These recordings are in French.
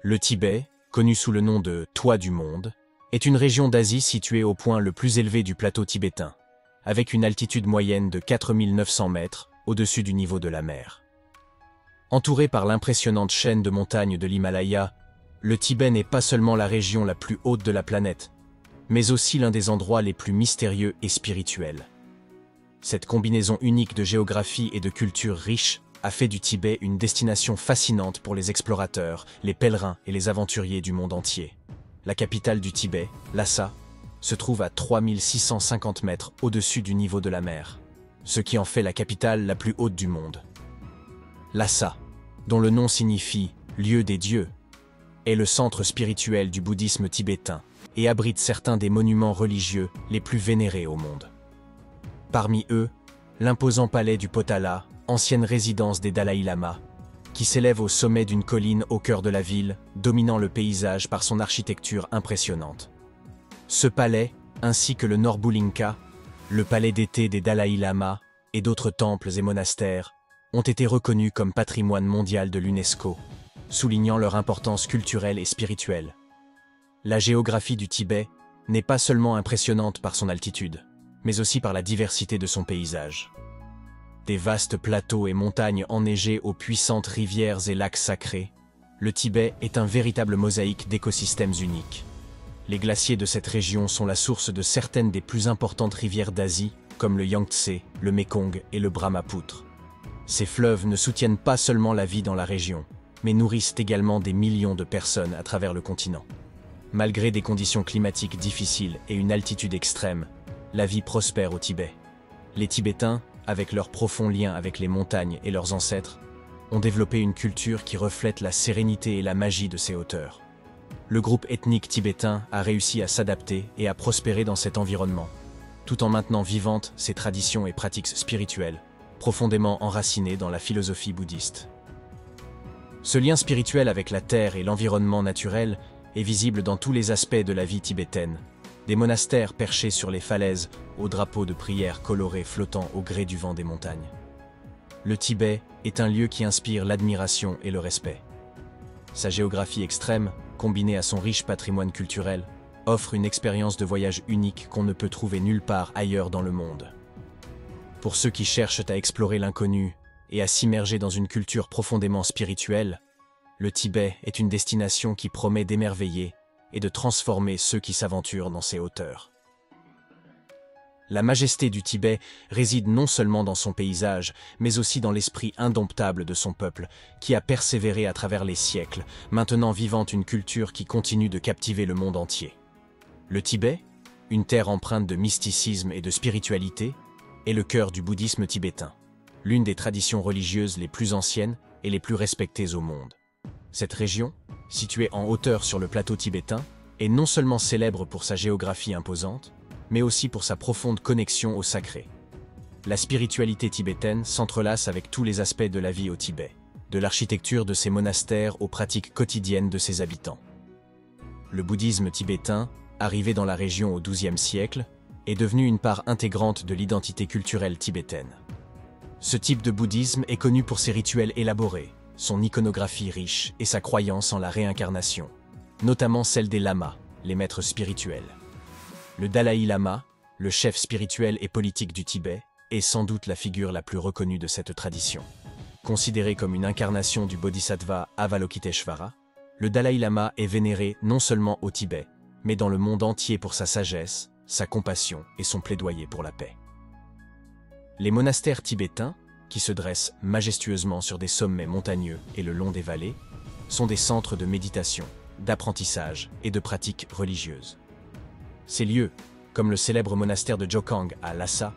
Le Tibet, connu sous le nom de « Toit du monde », est une région d'Asie située au point le plus élevé du plateau tibétain, avec une altitude moyenne de 4900 mètres au-dessus du niveau de la mer. Entouré par l'impressionnante chaîne de montagnes de l'Himalaya, le Tibet n'est pas seulement la région la plus haute de la planète, mais aussi l'un des endroits les plus mystérieux et spirituels. Cette combinaison unique de géographie et de culture riche a fait du Tibet une destination fascinante pour les explorateurs, les pèlerins et les aventuriers du monde entier. La capitale du Tibet, Lhasa, se trouve à 3650 mètres au-dessus du niveau de la mer, ce qui en fait la capitale la plus haute du monde. Lhasa, dont le nom signifie « lieu des dieux », est le centre spirituel du bouddhisme tibétain et abrite certains des monuments religieux les plus vénérés au monde. Parmi eux, l'imposant palais du Potala, ancienne résidence des Dalaï Lama, qui s'élève au sommet d'une colline au cœur de la ville, dominant le paysage par son architecture impressionnante. Ce palais, ainsi que le Norbulinka, le palais d'été des Dalaï Lama et d'autres temples et monastères, ont été reconnus comme patrimoine mondial de l'UNESCO, soulignant leur importance culturelle et spirituelle. La géographie du Tibet n'est pas seulement impressionnante par son altitude, mais aussi par la diversité de son paysage. Des vastes plateaux et montagnes enneigées aux puissantes rivières et lacs sacrés, le Tibet est un véritable mosaïque d'écosystèmes uniques. Les glaciers de cette région sont la source de certaines des plus importantes rivières d'Asie, comme le Yangtze, le Mékong et le Brahmapoutre. Ces fleuves ne soutiennent pas seulement la vie dans la région, mais nourrissent également des millions de personnes à travers le continent. Malgré des conditions climatiques difficiles et une altitude extrême, la vie prospère au Tibet. Les Tibétains, avec leur profond lien avec les montagnes et leurs ancêtres, ont développé une culture qui reflète la sérénité et la magie de ces hauteurs. Le groupe ethnique tibétain a réussi à s'adapter et à prospérer dans cet environnement, tout en maintenant vivantes ses traditions et pratiques spirituelles, profondément enracinées dans la philosophie bouddhiste. Ce lien spirituel avec la terre et l'environnement naturel est visible dans tous les aspects de la vie tibétaine. Des monastères perchés sur les falaises, aux drapeaux de prière colorés flottant au gré du vent des montagnes. Le Tibet est un lieu qui inspire l'admiration et le respect. Sa géographie extrême, combinée à son riche patrimoine culturel, offre une expérience de voyage unique qu'on ne peut trouver nulle part ailleurs dans le monde. Pour ceux qui cherchent à explorer l'inconnu et à s'immerger dans une culture profondément spirituelle, le Tibet est une destination qui promet d'émerveiller et de transformer ceux qui s'aventurent dans ces hauteurs. La majesté du Tibet réside non seulement dans son paysage, mais aussi dans l'esprit indomptable de son peuple, qui a persévéré à travers les siècles, maintenant vivant une culture qui continue de captiver le monde entier. Le Tibet, une terre empreinte de mysticisme et de spiritualité, est le cœur du bouddhisme tibétain, l'une des traditions religieuses les plus anciennes et les plus respectées au monde. Cette région, située en hauteur sur le plateau tibétain, est non seulement célèbre pour sa géographie imposante, mais aussi pour sa profonde connexion au sacré. La spiritualité tibétaine s'entrelace avec tous les aspects de la vie au Tibet, de l'architecture de ses monastères aux pratiques quotidiennes de ses habitants. Le bouddhisme tibétain, arrivé dans la région au XIIe siècle, est devenu une part intégrante de l'identité culturelle tibétaine. Ce type de bouddhisme est connu pour ses rituels élaborés, son iconographie riche et sa croyance en la réincarnation, notamment celle des lamas, les maîtres spirituels. Le Dalaï Lama, le chef spirituel et politique du Tibet, est sans doute la figure la plus reconnue de cette tradition. Considéré comme une incarnation du bodhisattva Avalokiteshvara, le Dalaï Lama est vénéré non seulement au Tibet, mais dans le monde entier pour sa sagesse, sa compassion et son plaidoyer pour la paix. Les monastères tibétains, qui se dressent majestueusement sur des sommets montagneux et le long des vallées, sont des centres de méditation, d'apprentissage et de pratiques religieuses. Ces lieux, comme le célèbre monastère de Jokang à Lhasa,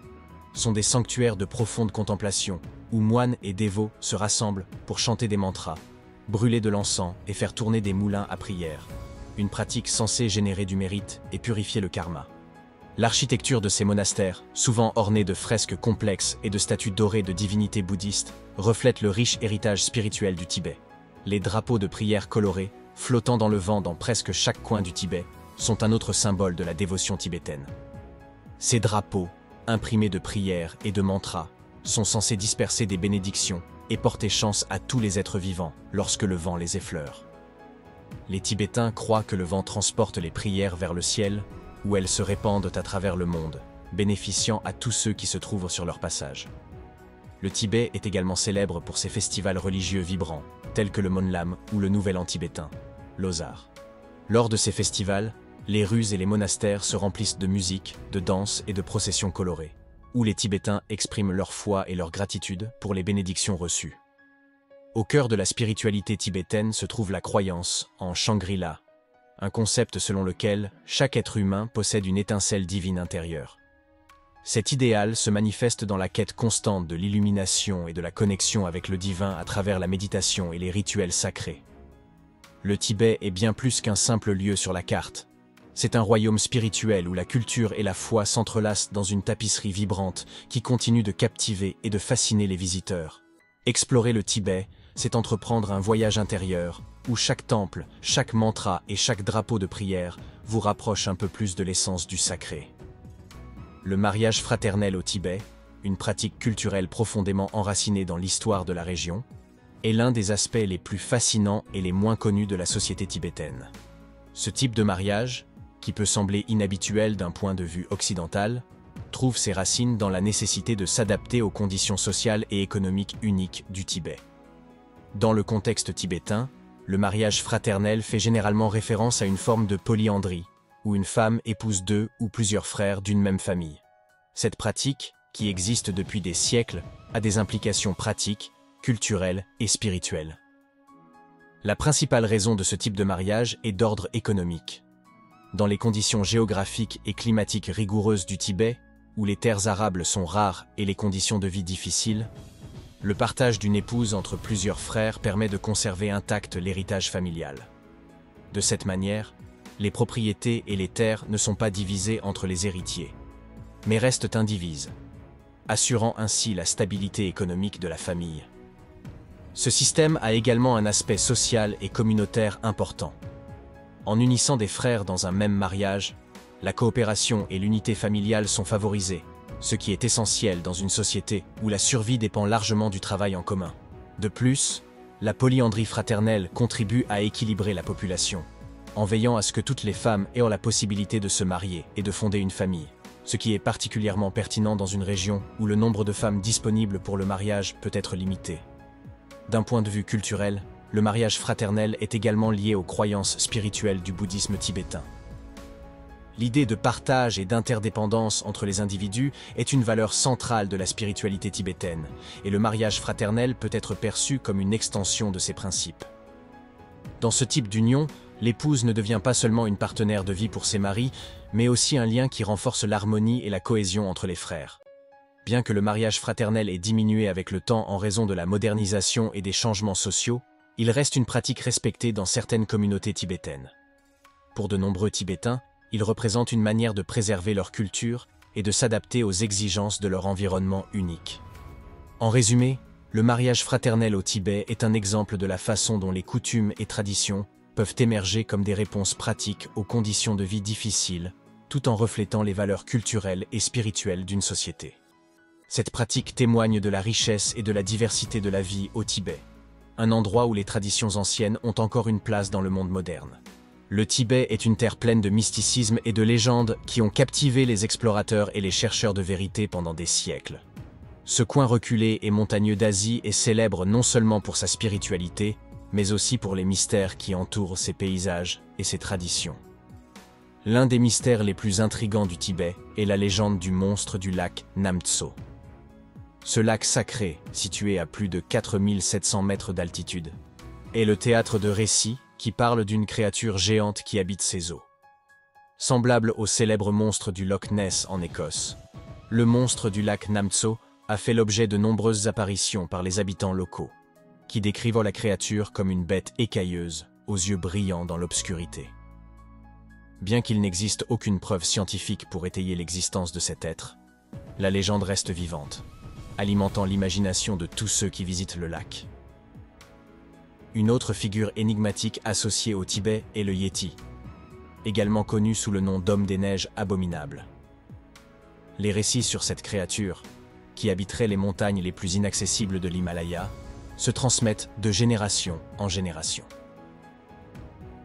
sont des sanctuaires de profonde contemplation où moines et dévots se rassemblent pour chanter des mantras, brûler de l'encens et faire tourner des moulins à prière, une pratique censée générer du mérite et purifier le karma. L'architecture de ces monastères, souvent ornée de fresques complexes et de statues dorées de divinités bouddhistes, reflète le riche héritage spirituel du Tibet. Les drapeaux de prière colorés, flottant dans le vent dans presque chaque coin du Tibet, sont un autre symbole de la dévotion tibétaine. Ces drapeaux, imprimés de prières et de mantras, sont censés disperser des bénédictions et porter chance à tous les êtres vivants lorsque le vent les effleure. Les Tibétains croient que le vent transporte les prières vers le ciel, où elles se répandent à travers le monde, bénéficiant à tous ceux qui se trouvent sur leur passage. Le Tibet est également célèbre pour ses festivals religieux vibrants, tels que le Monlam ou le Nouvel An tibétain, Losar. Lors de ces festivals, les rues et les monastères se remplissent de musique, de danse et de processions colorées, où les Tibétains expriment leur foi et leur gratitude pour les bénédictions reçues. Au cœur de la spiritualité tibétaine se trouve la croyance en Shangri-La, un concept selon lequel chaque être humain possède une étincelle divine intérieure. Cet idéal se manifeste dans la quête constante de l'illumination et de la connexion avec le divin à travers la méditation et les rituels sacrés. Le Tibet est bien plus qu'un simple lieu sur la carte. C'est un royaume spirituel où la culture et la foi s'entrelacent dans une tapisserie vibrante qui continue de captiver et de fasciner les visiteurs. Explorer le Tibet, c'est entreprendre un voyage intérieur où chaque temple, chaque mantra et chaque drapeau de prière vous rapproche un peu plus de l'essence du sacré. Le mariage fraternel au Tibet, une pratique culturelle profondément enracinée dans l'histoire de la région, est l'un des aspects les plus fascinants et les moins connus de la société tibétaine. Ce type de mariage, qui peut sembler inhabituel d'un point de vue occidental, trouve ses racines dans la nécessité de s'adapter aux conditions sociales et économiques uniques du Tibet. Dans le contexte tibétain, le mariage fraternel fait généralement référence à une forme de polyandrie, où une femme épouse deux ou plusieurs frères d'une même famille. Cette pratique, qui existe depuis des siècles, a des implications pratiques, culturelles et spirituelles. La principale raison de ce type de mariage est d'ordre économique. Dans les conditions géographiques et climatiques rigoureuses du Tibet, où les terres arables sont rares et les conditions de vie difficiles, le partage d'une épouse entre plusieurs frères permet de conserver intact l'héritage familial. De cette manière, les propriétés et les terres ne sont pas divisées entre les héritiers, mais restent indivises, assurant ainsi la stabilité économique de la famille. Ce système a également un aspect social et communautaire important. En unissant des frères dans un même mariage, la coopération et l'unité familiale sont favorisées, ce qui est essentiel dans une société où la survie dépend largement du travail en commun. De plus, la polyandrie fraternelle contribue à équilibrer la population, en veillant à ce que toutes les femmes aient la possibilité de se marier et de fonder une famille, ce qui est particulièrement pertinent dans une région où le nombre de femmes disponibles pour le mariage peut être limité. D'un point de vue culturel, le mariage fraternel est également lié aux croyances spirituelles du bouddhisme tibétain. L'idée de partage et d'interdépendance entre les individus est une valeur centrale de la spiritualité tibétaine, et le mariage fraternel peut être perçu comme une extension de ces principes. Dans ce type d'union, l'épouse ne devient pas seulement une partenaire de vie pour ses maris, mais aussi un lien qui renforce l'harmonie et la cohésion entre les frères. Bien que le mariage fraternel ait diminué avec le temps en raison de la modernisation et des changements sociaux, il reste une pratique respectée dans certaines communautés tibétaines. Pour de nombreux Tibétains, il représente une manière de préserver leur culture et de s'adapter aux exigences de leur environnement unique. En résumé, le mariage fraternel au Tibet est un exemple de la façon dont les coutumes et traditions peuvent émerger comme des réponses pratiques aux conditions de vie difficiles, tout en reflétant les valeurs culturelles et spirituelles d'une société. Cette pratique témoigne de la richesse et de la diversité de la vie au Tibet, un endroit où les traditions anciennes ont encore une place dans le monde moderne. Le Tibet est une terre pleine de mysticisme et de légendes qui ont captivé les explorateurs et les chercheurs de vérité pendant des siècles. Ce coin reculé et montagneux d'Asie est célèbre non seulement pour sa spiritualité, mais aussi pour les mystères qui entourent ses paysages et ses traditions. L'un des mystères les plus intrigants du Tibet est la légende du monstre du lac Namtso. Ce lac sacré, situé à plus de 4700 mètres d'altitude, est le théâtre de récits qui parlent d'une créature géante qui habite ses eaux. Semblable au célèbre monstre du Loch Ness en Écosse, le monstre du lac Namtso a fait l'objet de nombreuses apparitions par les habitants locaux, qui décrivent la créature comme une bête écailleuse, aux yeux brillants dans l'obscurité. Bien qu'il n'existe aucune preuve scientifique pour étayer l'existence de cet être, la légende reste vivante, alimentant l'imagination de tous ceux qui visitent le lac. Une autre figure énigmatique associée au Tibet est le Yéti, également connu sous le nom d'homme des neiges abominable. Les récits sur cette créature, qui habiterait les montagnes les plus inaccessibles de l'Himalaya, se transmettent de génération en génération.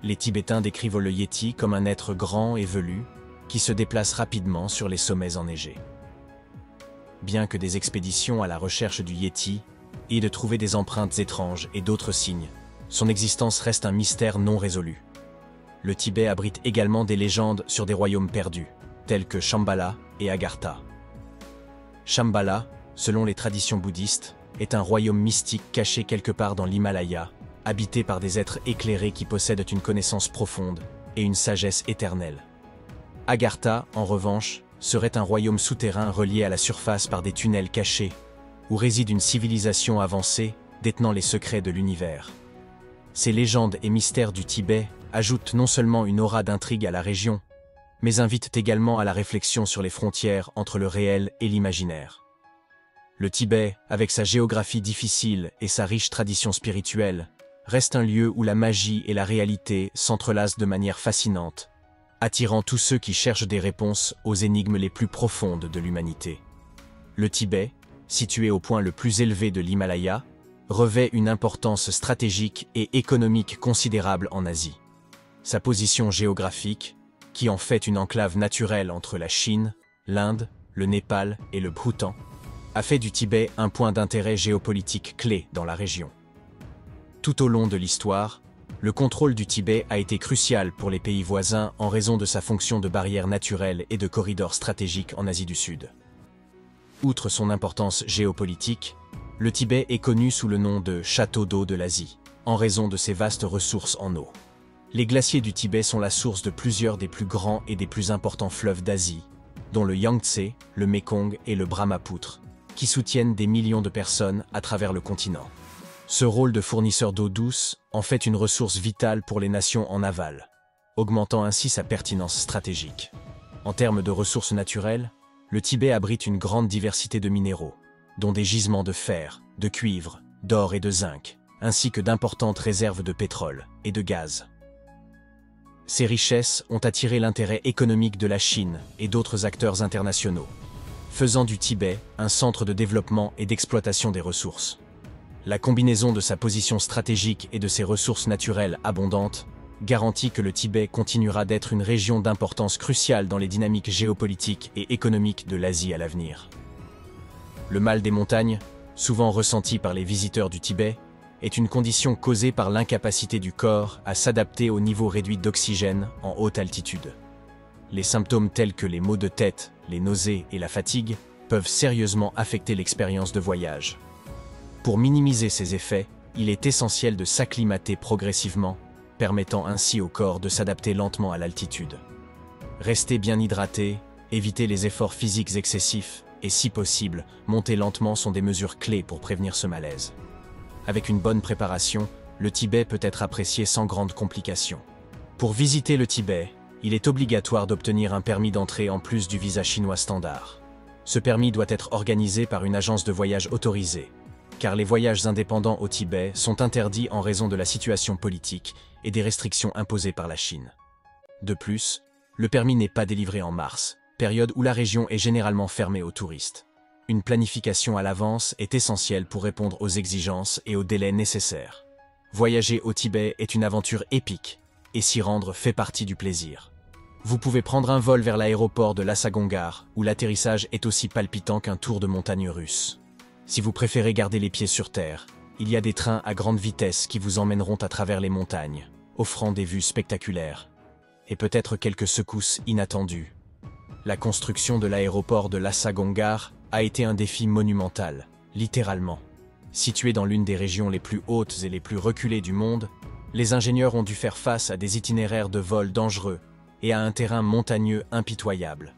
Les Tibétains décrivent le Yéti comme un être grand et velu, qui se déplace rapidement sur les sommets enneigés. Bien que des expéditions à la recherche du Yéti aient de trouver des empreintes étranges et d'autres signes, son existence reste un mystère non résolu. Le Tibet abrite également des légendes sur des royaumes perdus, tels que Shambhala et Agartha. Shambhala, selon les traditions bouddhistes, est un royaume mystique caché quelque part dans l'Himalaya, habité par des êtres éclairés qui possèdent une connaissance profonde et une sagesse éternelle. Agartha, en revanche, serait un royaume souterrain relié à la surface par des tunnels cachés, où réside une civilisation avancée détenant les secrets de l'univers. Ces légendes et mystères du Tibet ajoutent non seulement une aura d'intrigue à la région, mais invitent également à la réflexion sur les frontières entre le réel et l'imaginaire. Le Tibet, avec sa géographie difficile et sa riche tradition spirituelle, reste un lieu où la magie et la réalité s'entrelacent de manière fascinante, attirant tous ceux qui cherchent des réponses aux énigmes les plus profondes de l'humanité. Le Tibet, situé au point le plus élevé de l'Himalaya, revêt une importance stratégique et économique considérable en Asie. Sa position géographique, qui en fait une enclave naturelle entre la Chine, l'Inde, le Népal et le Bhoutan, a fait du Tibet un point d'intérêt géopolitique clé dans la région. Tout au long de l'histoire, le contrôle du Tibet a été crucial pour les pays voisins en raison de sa fonction de barrière naturelle et de corridor stratégique en Asie du Sud. Outre son importance géopolitique, le Tibet est connu sous le nom de château d'eau de l'Asie, en raison de ses vastes ressources en eau. Les glaciers du Tibet sont la source de plusieurs des plus grands et des plus importants fleuves d'Asie, dont le Yangtze, le Mékong et le Brahmapoutre, qui soutiennent des millions de personnes à travers le continent. Ce rôle de fournisseur d'eau douce en fait une ressource vitale pour les nations en aval, augmentant ainsi sa pertinence stratégique. En termes de ressources naturelles, le Tibet abrite une grande diversité de minéraux, dont des gisements de fer, de cuivre, d'or et de zinc, ainsi que d'importantes réserves de pétrole et de gaz. Ces richesses ont attiré l'intérêt économique de la Chine et d'autres acteurs internationaux, faisant du Tibet un centre de développement et d'exploitation des ressources. La combinaison de sa position stratégique et de ses ressources naturelles abondantes garantit que le Tibet continuera d'être une région d'importance cruciale dans les dynamiques géopolitiques et économiques de l'Asie à l'avenir. Le mal des montagnes, souvent ressenti par les visiteurs du Tibet, est une condition causée par l'incapacité du corps à s'adapter au niveau réduit d'oxygène en haute altitude. Les symptômes tels que les maux de tête, les nausées et la fatigue peuvent sérieusement affecter l'expérience de voyage. Pour minimiser ces effets, il est essentiel de s'acclimater progressivement, permettant ainsi au corps de s'adapter lentement à l'altitude. Rester bien hydraté, éviter les efforts physiques excessifs et, si possible, monter lentement sont des mesures clés pour prévenir ce malaise. Avec une bonne préparation, le Tibet peut être apprécié sans grande complication. Pour visiter le Tibet, il est obligatoire d'obtenir un permis d'entrée en plus du visa chinois standard. Ce permis doit être organisé par une agence de voyage autorisée, car les voyages indépendants au Tibet sont interdits en raison de la situation politique et des restrictions imposées par la Chine. De plus, le permis n'est pas délivré en mars, période où la région est généralement fermée aux touristes. Une planification à l'avance est essentielle pour répondre aux exigences et aux délais nécessaires. Voyager au Tibet est une aventure épique, et s'y rendre fait partie du plaisir. Vous pouvez prendre un vol vers l'aéroport de Lassagongar, où l'atterrissage est aussi palpitant qu'un tour de montagne russe. Si vous préférez garder les pieds sur terre, il y a des trains à grande vitesse qui vous emmèneront à travers les montagnes, offrant des vues spectaculaires. Et peut-être quelques secousses inattendues. La construction de l'aéroport de Lassagongar a été un défi monumental, littéralement. Situé dans l'une des régions les plus hautes et les plus reculées du monde, les ingénieurs ont dû faire face à des itinéraires de vol dangereux et à un terrain montagneux impitoyable.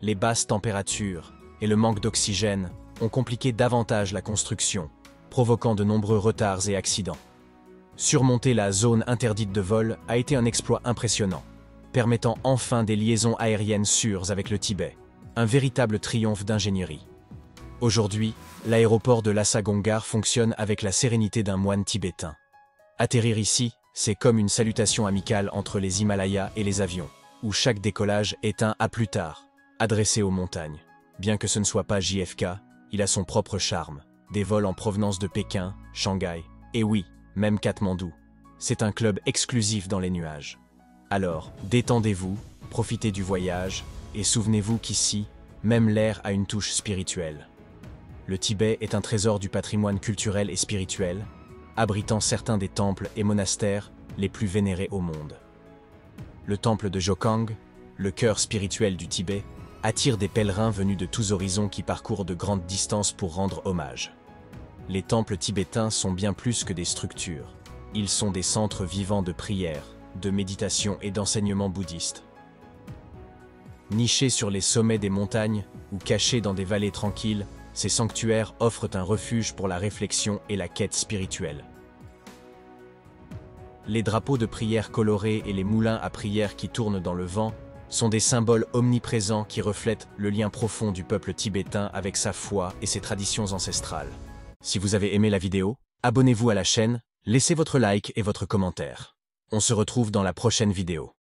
Les basses températures et le manque d'oxygène ont compliqué davantage la construction, provoquant de nombreux retards et accidents. Surmonter la zone interdite de vol a été un exploit impressionnant, permettant enfin des liaisons aériennes sûres avec le Tibet, un véritable triomphe d'ingénierie. Aujourd'hui, l'aéroport de Lassagongar fonctionne avec la sérénité d'un moine tibétain. Atterrir ici, c'est comme une salutation amicale entre les Himalayas et les avions, où chaque décollage est un « à plus tard », adressé aux montagnes. Bien que ce ne soit pas JFK, il a son propre charme. Des vols en provenance de Pékin, Shanghai, et oui, même Katmandou, c'est un club exclusif dans les nuages. Alors, détendez-vous, profitez du voyage, et souvenez-vous qu'ici, même l'air a une touche spirituelle. Le Tibet est un trésor du patrimoine culturel et spirituel, abritant certains des temples et monastères les plus vénérés au monde. Le temple de Jokang, le cœur spirituel du Tibet, attire des pèlerins venus de tous horizons qui parcourent de grandes distances pour rendre hommage. Les temples tibétains sont bien plus que des structures. Ils sont des centres vivants de prière, de méditation et d'enseignement bouddhiste. Nichés sur les sommets des montagnes ou cachés dans des vallées tranquilles, ces sanctuaires offrent un refuge pour la réflexion et la quête spirituelle. Les drapeaux de prière colorés et les moulins à prière qui tournent dans le vent sont des symboles omniprésents qui reflètent le lien profond du peuple tibétain avec sa foi et ses traditions ancestrales. Si vous avez aimé la vidéo, abonnez-vous à la chaîne, laissez votre like et votre commentaire. On se retrouve dans la prochaine vidéo.